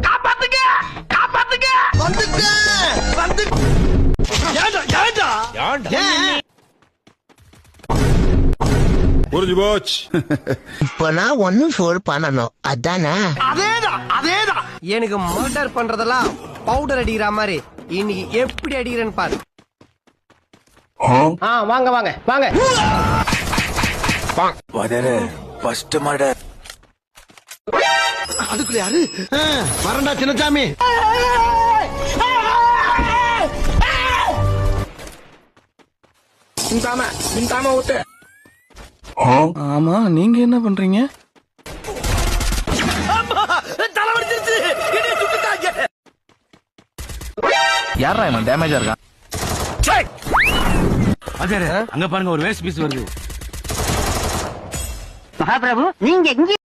காப்பாத்துங்க காப்பாத்துங்க வந்து புரிஞ்சு போச்சு. இப்ப நான் ஒன்னும் சோறு பண்ணணும் அதானே. அதேதான் எனக்கு மர்டர் பண்றதெல்லாம் பவுடர் அடிக்கிற மாதிரி இன்னைக்கு எப்படி அடிக்கிறேன்னு பாரு. வாங்க வாங்க வாங்க. அதுக்குள்ள யாரு வரண்டா சின்னசாமி. ஆமா, நீங்க என்ன பண்றீங்க? தலைவடிச்சிருச்சு யாரா இவன் டேமேஜா இருக்கான்? அங்க பாருங்க ஒரு வேஸ்ட் பீஸ் வருது. மகாபிரபு நீங்க எங்க